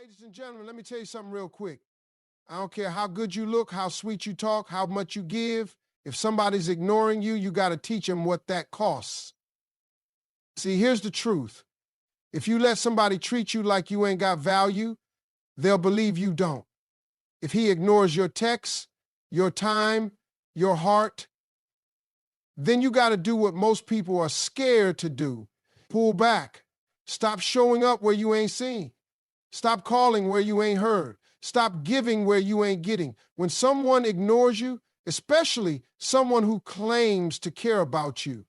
Ladies and gentlemen, let me tell you something real quick. I don't care how good you look, how sweet you talk, how much you give. If somebody's ignoring you, you got to teach them what that costs. See, here's the truth. If you let somebody treat you like you ain't got value, they'll believe you don't. If he ignores your texts, your time, your heart, then you got to do what most people are scared to do. Pull back. Stop showing up where you ain't seen. Stop calling where you ain't heard. Stop giving where you ain't getting. When someone ignores you, especially someone who claims to care about you,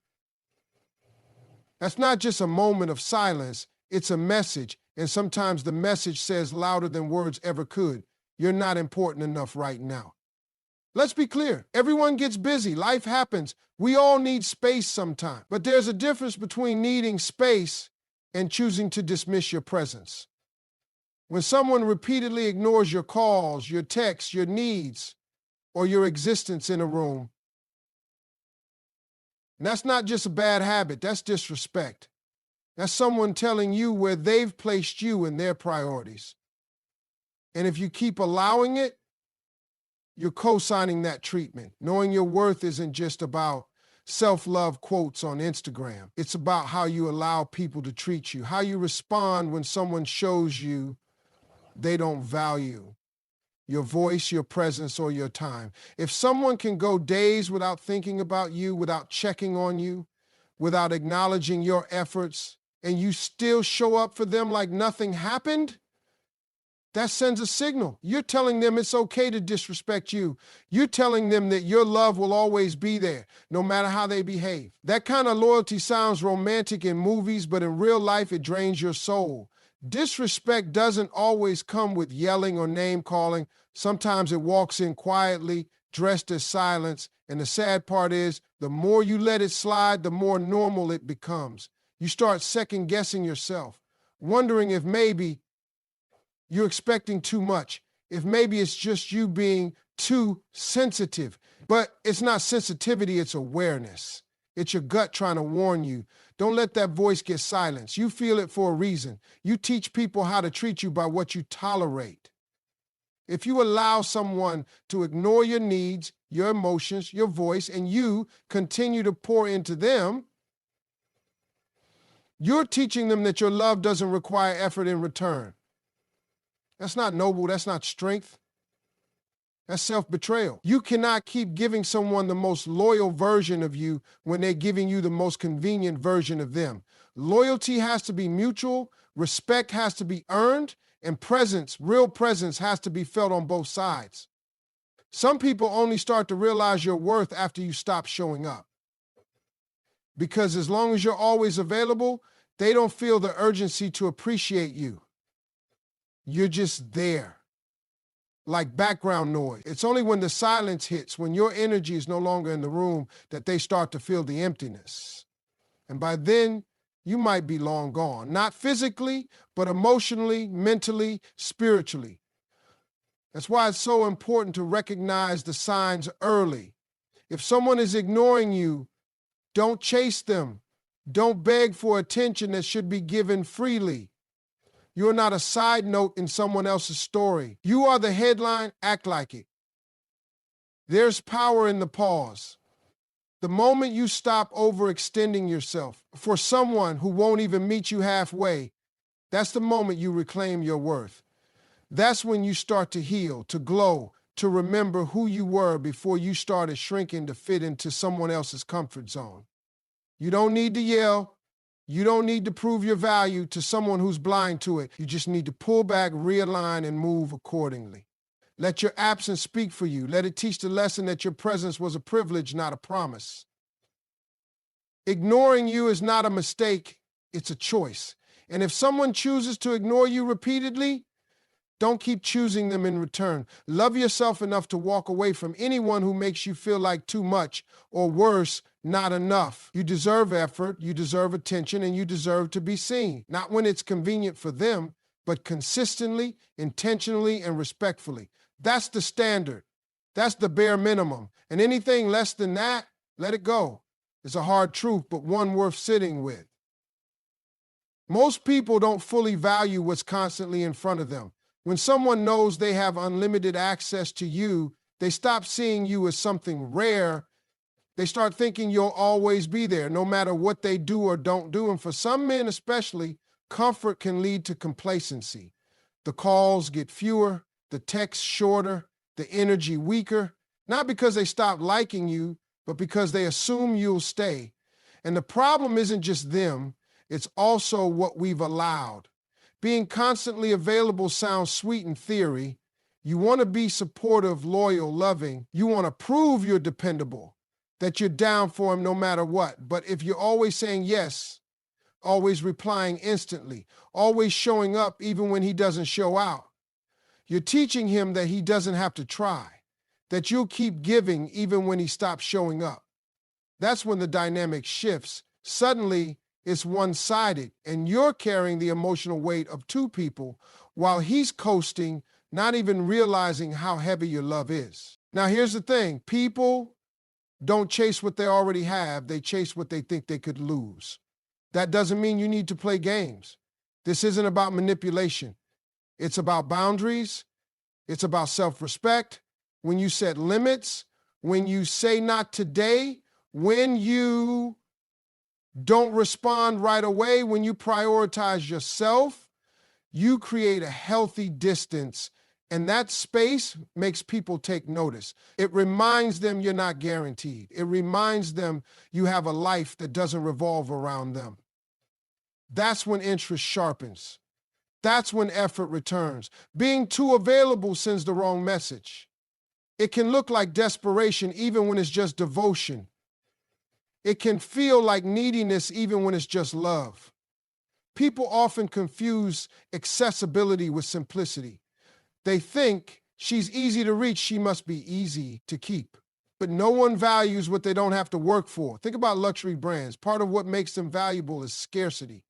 that's not just a moment of silence, it's a message. And sometimes the message says louder than words ever could. You're not important enough right now. Let's be clear. Everyone gets busy. Life happens. We all need space sometime. But there's a difference between needing space and choosing to dismiss your presence. When someone repeatedly ignores your calls, your texts, your needs, or your existence in a room, and that's not just a bad habit, that's disrespect. That's someone telling you where they've placed you in their priorities. And if you keep allowing it, you're co-signing that treatment. Knowing your worth isn't just about self-love quotes on Instagram. It's about how you allow people to treat you, how you respond when someone shows you they don't value your voice, your presence, or your time. If someone can go days without thinking about you, without checking on you, without acknowledging your efforts, and you still show up for them like nothing happened, that sends a signal. You're telling them it's okay to disrespect you. You're telling them that your love will always be there, no matter how they behave. That kind of loyalty sounds romantic in movies, but in real life, it drains your soul. Disrespect doesn't always come with yelling or name calling. Sometimes it walks in quietly, dressed as silence. And the sad part is, the more you let it slide, the more normal it becomes. You start second guessing yourself, wondering if maybe you're expecting too much, if maybe it's just you being too sensitive. But it's not sensitivity, it's awareness. It's your gut trying to warn you. Don't let that voice get silenced. You feel it for a reason. You teach people how to treat you by what you tolerate. If you allow someone to ignore your needs, your emotions, your voice, and you continue to pour into them, you're teaching them that your love doesn't require effort in return. That's not noble. That's not strength. That's self-betrayal. You cannot keep giving someone the most loyal version of you when they're giving you the most convenient version of them. Loyalty has to be mutual, respect has to be earned, and presence, real presence, has to be felt on both sides. Some people only start to realize your worth after you stop showing up. Because as long as you're always available, they don't feel the urgency to appreciate you. You're just there. Like background noise. It's only when the silence hits, when your energy is no longer in the room, that they start to feel the emptiness. And by then, you might be long gone. Not physically, but emotionally, mentally, spiritually. That's why it's so important to recognize the signs early. If someone is ignoring you, don't chase them. Don't beg for attention that should be given freely. You're not a side note in someone else's story. You are the headline, act like it. There's power in the pause. The moment you stop overextending yourself for someone who won't even meet you halfway, that's the moment you reclaim your worth. That's when you start to heal, to glow, to remember who you were before you started shrinking to fit into someone else's comfort zone. You don't need to yell. You don't need to prove your value to someone who's blind to it. You just need to pull back, realign, and move accordingly. Let your absence speak for you. Let it teach the lesson that your presence was a privilege, not a promise. Ignoring you is not a mistake, it's a choice. And if someone chooses to ignore you repeatedly, don't keep choosing them in return. Love yourself enough to walk away from anyone who makes you feel like too much, or worse, not enough. You deserve effort, you deserve attention, and you deserve to be seen. Not when it's convenient for them, but consistently, intentionally, and respectfully. That's the standard. That's the bare minimum. And anything less than that, let it go. It's a hard truth, but one worth sitting with. Most people don't fully value what's constantly in front of them. When someone knows they have unlimited access to you, they stop seeing you as something rare. They start thinking you'll always be there, no matter what they do or don't do. And for some men especially, comfort can lead to complacency. The calls get fewer, the texts shorter, the energy weaker, not because they stop liking you, but because they assume you'll stay. And the problem isn't just them, it's also what we've allowed. Being constantly available sounds sweet in theory. You want to be supportive, loyal, loving. You want to prove you're dependable, that you're down for him no matter what. But if you're always saying yes, always replying instantly, always showing up even when he doesn't show out, you're teaching him that he doesn't have to try, that you'll keep giving even when he stops showing up. That's when the dynamic shifts. Suddenly, it's one-sided, and you're carrying the emotional weight of two people while he's coasting, not even realizing how heavy your love is. Now, here's the thing. People don't chase what they already have. They chase what they think they could lose. That doesn't mean you need to play games. This isn't about manipulation. It's about boundaries. It's about self-respect. When you set limits, when you say not today, when you don't respond right away, when you prioritize yourself, you create a healthy distance, and that space makes people take notice. It reminds them you're not guaranteed. It reminds them you have a life that doesn't revolve around them. That's when interest sharpens. That's when effort returns. Being too available sends the wrong message. It can look like desperation even when it's just devotion. It can feel like neediness even when it's just love. People often confuse accessibility with simplicity. They think she's easy to reach, she must be easy to keep. But no one values what they don't have to work for. Think about luxury brands. Part of what makes them valuable is scarcity.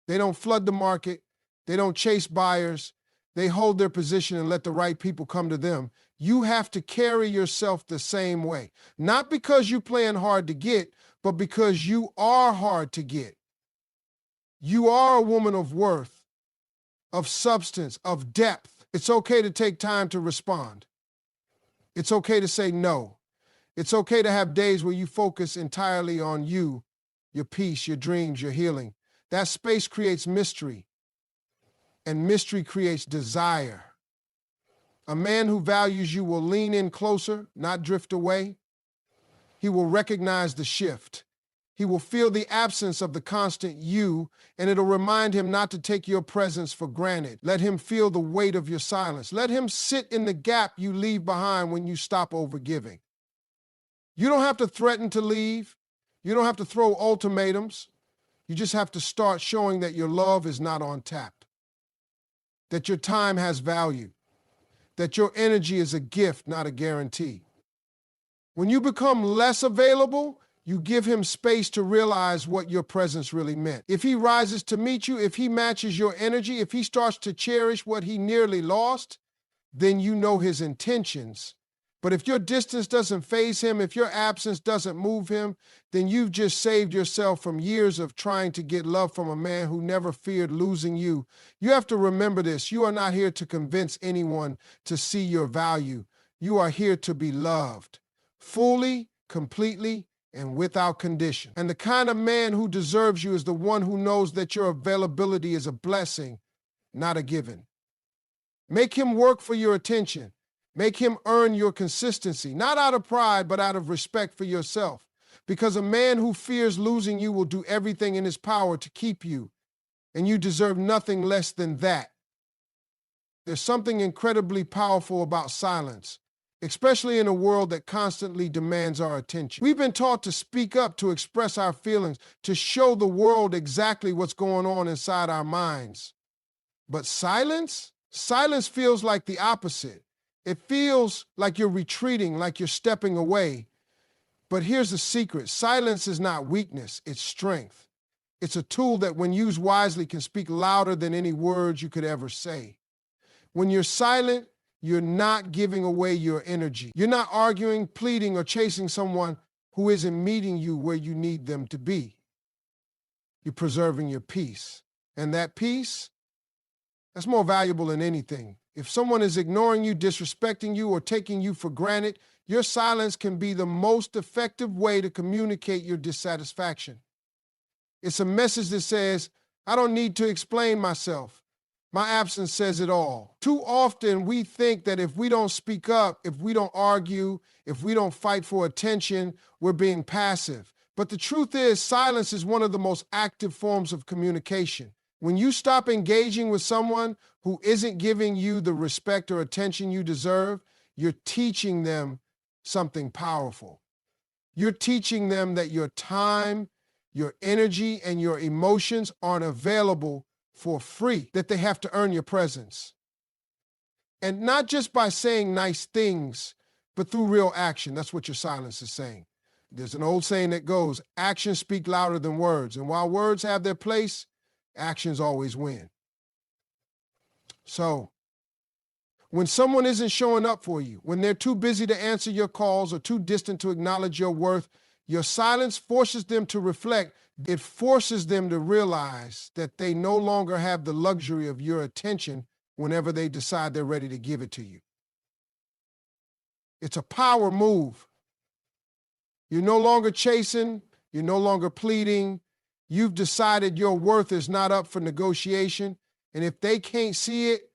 They don't flood the market. They don't chase buyers. They hold their position and let the right people come to them. You have to carry yourself the same way. Not because you're playing hard to get, but because you are hard to get. You are a woman of worth, of substance, of depth. It's okay to take time to respond. It's okay to say no. It's okay to have days where you focus entirely on you, your peace, your dreams, your healing. That space creates mystery, and mystery creates desire. A man who values you will lean in closer, not drift away. He will recognize the shift. He will feel the absence of the constant you, and it'll remind him not to take your presence for granted. Let him feel the weight of your silence. Let him sit in the gap you leave behind when you stop overgiving. You don't have to threaten to leave. You don't have to throw ultimatums. You just have to start showing that your love is not on tap, that your time has value, that your energy is a gift, not a guarantee. When you become less available, you give him space to realize what your presence really meant. If he rises to meet you, if he matches your energy, if he starts to cherish what he nearly lost, then you know his intentions. But if your distance doesn't faze him, if your absence doesn't move him, then you've just saved yourself from years of trying to get love from a man who never feared losing you. You have to remember this. You are not here to convince anyone to see your value. You are here to be loved, fully, completely, and without condition. And the kind of man who deserves you is the one who knows that your availability is a blessing, not a given. Make him work for your attention. Make him earn your consistency, not out of pride, but out of respect for yourself. Because a man who fears losing you will do everything in his power to keep you, and you deserve nothing less than that. There's something incredibly powerful about silence, especially in a world that constantly demands our attention. We've been taught to speak up, to express our feelings, to show the world exactly what's going on inside our minds. But silence? Silence feels like the opposite. It feels like you're retreating, like you're stepping away. But here's the secret. Silence is not weakness, it's strength. It's a tool that, when used wisely, can speak louder than any words you could ever say. When you're silent, you're not giving away your energy. You're not arguing, pleading, or chasing someone who isn't meeting you where you need them to be. You're preserving your peace. And that peace, That's more valuable than anything. If someone is ignoring you, disrespecting you, or taking you for granted, your silence can be the most effective way to communicate your dissatisfaction. It's a message that says, I don't need to explain myself. My absence says it all. Too often we think that if we don't speak up, if we don't argue, if we don't fight for attention, we're being passive. But the truth is, silence is one of the most active forms of communication. When you stop engaging with someone who isn't giving you the respect or attention you deserve, you're teaching them something powerful. You're teaching them that your time, your energy, and your emotions aren't available for free, that they have to earn your presence. And not just by saying nice things, but through real action. That's what your silence is saying. There's an old saying that goes, actions speak louder than words. And while words have their place, actions always win. So, when someone isn't showing up for you, when they're too busy to answer your calls or too distant to acknowledge your worth, your silence forces them to reflect. It forces them to realize that they no longer have the luxury of your attention whenever they decide they're ready to give it to you. It's a power move. You're no longer chasing, you're no longer pleading. You've decided your worth is not up for negotiation. And if they can't see it,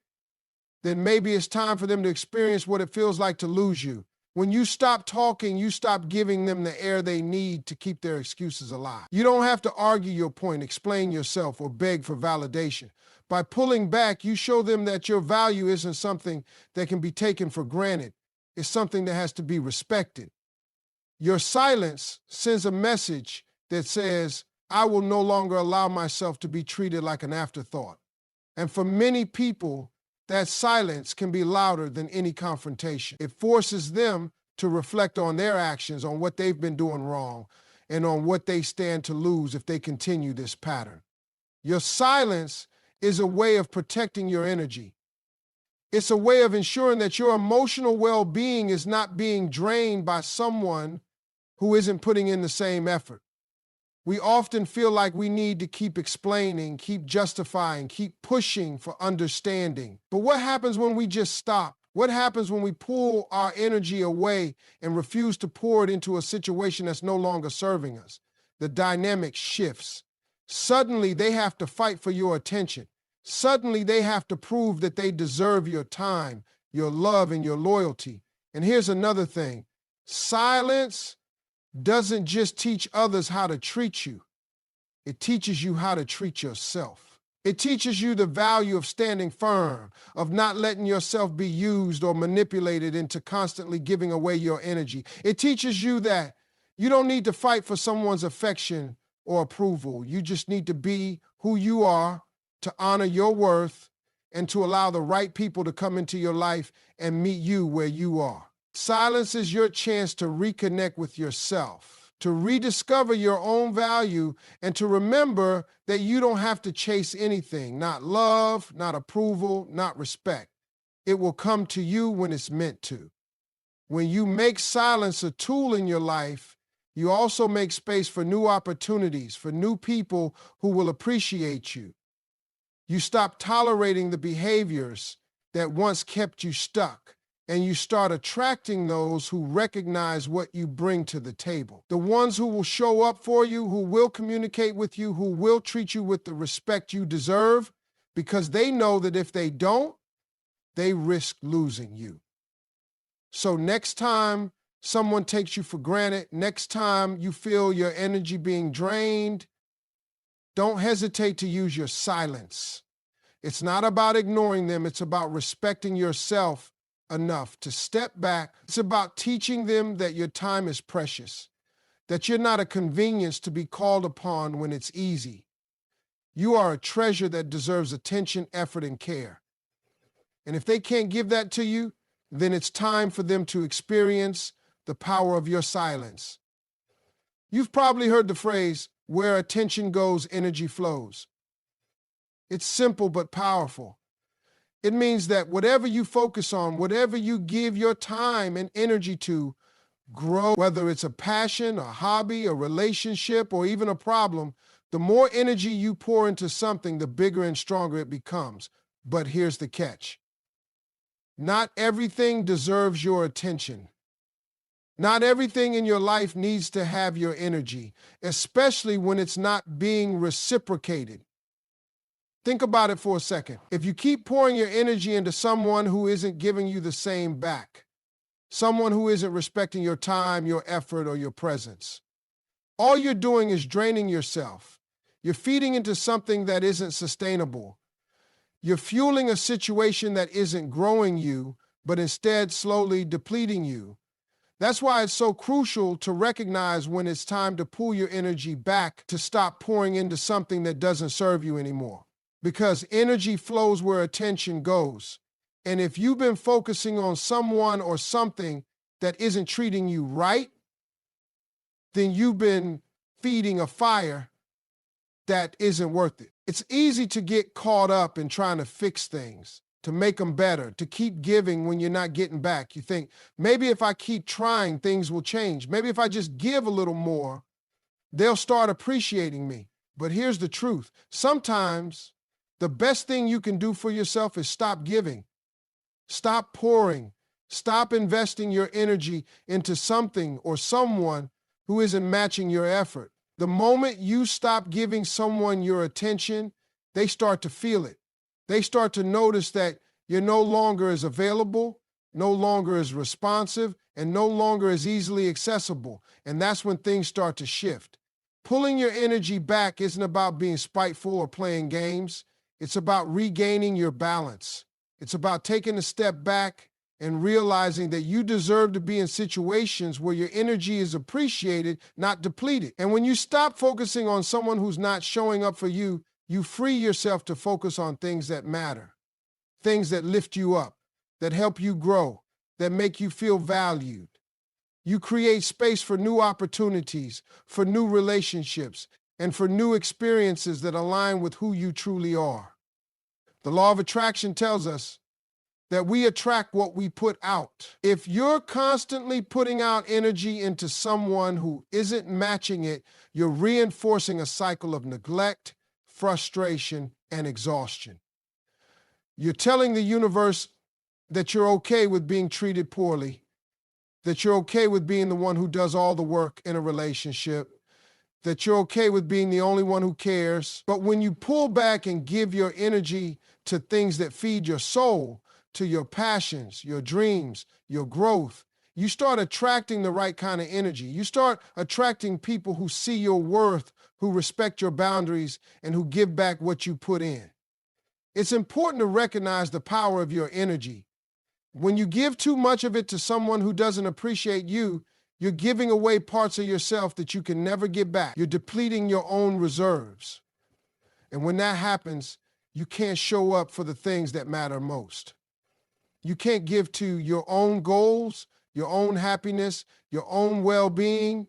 then maybe it's time for them to experience what it feels like to lose you. When you stop talking, you stop giving them the air they need to keep their excuses alive. You don't have to argue your point, explain yourself, or beg for validation. By pulling back, you show them that your value isn't something that can be taken for granted. It's something that has to be respected. Your silence sends a message that says, I will no longer allow myself to be treated like an afterthought. And for many people, that silence can be louder than any confrontation. It forces them to reflect on their actions, on what they've been doing wrong, and on what they stand to lose if they continue this pattern. Your silence is a way of protecting your energy. It's a way of ensuring that your emotional well-being is not being drained by someone who isn't putting in the same effort. We often feel like we need to keep explaining, keep justifying, keep pushing for understanding. But what happens when we just stop? What happens when we pull our energy away and refuse to pour it into a situation that's no longer serving us? The dynamic shifts. Suddenly, they have to fight for your attention. Suddenly, they have to prove that they deserve your time, your love, and your loyalty. And here's another thing. Silence doesn't just teach others how to treat you. It teaches you how to treat yourself. It teaches you the value of standing firm, of not letting yourself be used or manipulated into constantly giving away your energy. It teaches you that you don't need to fight for someone's affection or approval. You just need to be who you are, to honor your worth, and to allow the right people to come into your life and meet you where you are. Silence is your chance to reconnect with yourself, to rediscover your own value, and to remember that you don't have to chase anything, not love, not approval, not respect. It will come to you when it's meant to. When you make silence a tool in your life, you also make space for new opportunities, for new people who will appreciate you. You stop tolerating the behaviors that once kept you stuck, and you start attracting those who recognize what you bring to the table. The ones who will show up for you, who will communicate with you, who will treat you with the respect you deserve, because they know that if they don't, they risk losing you. So next time someone takes you for granted, next time you feel your energy being drained, don't hesitate to use your silence. It's not about ignoring them. It's about respecting yourself enough to step back. It's about teaching them that your time is precious, that you're not a convenience to be called upon when it's easy. You are a treasure that deserves attention, effort, and care. And if they can't give that to you, then it's time for them to experience the power of your silence. You've probably heard the phrase, where attention goes, energy flows. It's simple but powerful. It means that whatever you focus on, whatever you give your time and energy to, grow. Whether it's a passion, a hobby, a relationship, or even a problem, the more energy you pour into something, the bigger and stronger it becomes. But here's the catch. Not everything deserves your attention. Not everything in your life needs to have your energy, especially when it's not being reciprocated. Think about it for a second. If you keep pouring your energy into someone who isn't giving you the same back, someone who isn't respecting your time, your effort, or your presence, all you're doing is draining yourself. You're feeding into something that isn't sustainable. You're fueling a situation that isn't growing you, but instead slowly depleting you. That's why it's so crucial to recognize when it's time to pull your energy back, to stop pouring into something that doesn't serve you anymore. Because energy flows where attention goes. And if you've been focusing on someone or something that isn't treating you right, then you've been feeding a fire that isn't worth it. It's easy to get caught up in trying to fix things, to make them better, to keep giving when you're not getting back. You think, maybe if I keep trying, things will change. Maybe if I just give a little more, they'll start appreciating me. But here's the truth. Sometimes the best thing you can do for yourself is stop giving. Stop pouring. Stop investing your energy into something or someone who isn't matching your effort. The moment you stop giving someone your attention, they start to feel it. They start to notice that you're no longer as available, no longer as responsive, and no longer as easily accessible. And that's when things start to shift. Pulling your energy back isn't about being spiteful or playing games. It's about regaining your balance. It's about taking a step back and realizing that you deserve to be in situations where your energy is appreciated, not depleted. And when you stop focusing on someone who's not showing up for you, you free yourself to focus on things that matter, things that lift you up, that help you grow, that make you feel valued. You create space for new opportunities, for new relationships, and for new experiences that align with who you truly are. The law of attraction tells us that we attract what we put out. If you're constantly putting out energy into someone who isn't matching it, you're reinforcing a cycle of neglect, frustration, and exhaustion. You're telling the universe that you're okay with being treated poorly, that you're okay with being the one who does all the work in a relationship, that you're okay with being the only one who cares. But when you pull back and give your energy to things that feed your soul, to your passions, your dreams, your growth, you start attracting the right kind of energy. You start attracting people who see your worth, who respect your boundaries, and who give back what you put in. It's important to recognize the power of your energy. When you give too much of it to someone who doesn't appreciate you, you're giving away parts of yourself that you can never get back. You're depleting your own reserves. And when that happens, you can't show up for the things that matter most. You can't give to your own goals, your own happiness, your own well-being.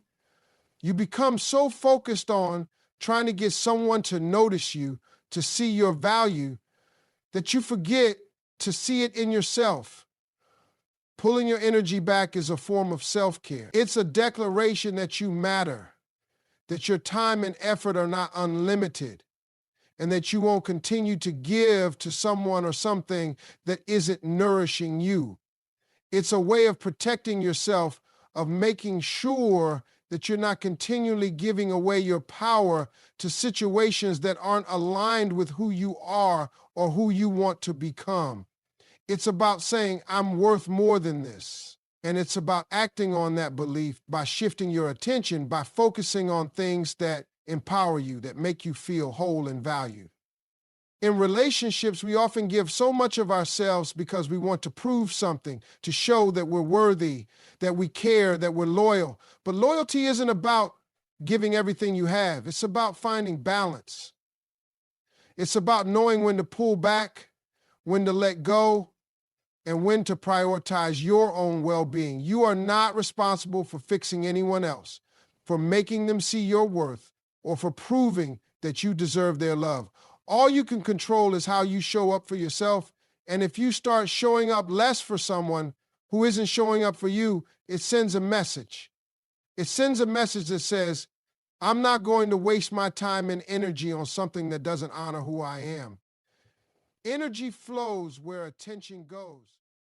You become so focused on trying to get someone to notice you, to see your value, that you forget to see it in yourself. Pulling your energy back is a form of self-care. It's a declaration that you matter, that your time and effort are not unlimited, and that you won't continue to give to someone or something that isn't nourishing you. It's a way of protecting yourself, of making sure that you're not continually giving away your power to situations that aren't aligned with who you are or who you want to become. It's about saying, I'm worth more than this. And it's about acting on that belief by shifting your attention, by focusing on things that empower you, that make you feel whole and valued. In relationships, we often give so much of ourselves because we want to prove something, to show that we're worthy, that we care, that we're loyal. But loyalty isn't about giving everything you have. It's about finding balance. It's about knowing when to pull back, when to let go, and when to prioritize your own well-being. You are not responsible for fixing anyone else, for making them see your worth, or for proving that you deserve their love. All you can control is how you show up for yourself, and if you start showing up less for someone who isn't showing up for you, it sends a message. It sends a message that says, I'm not going to waste my time and energy on something that doesn't honor who I am. Energy flows where attention goes.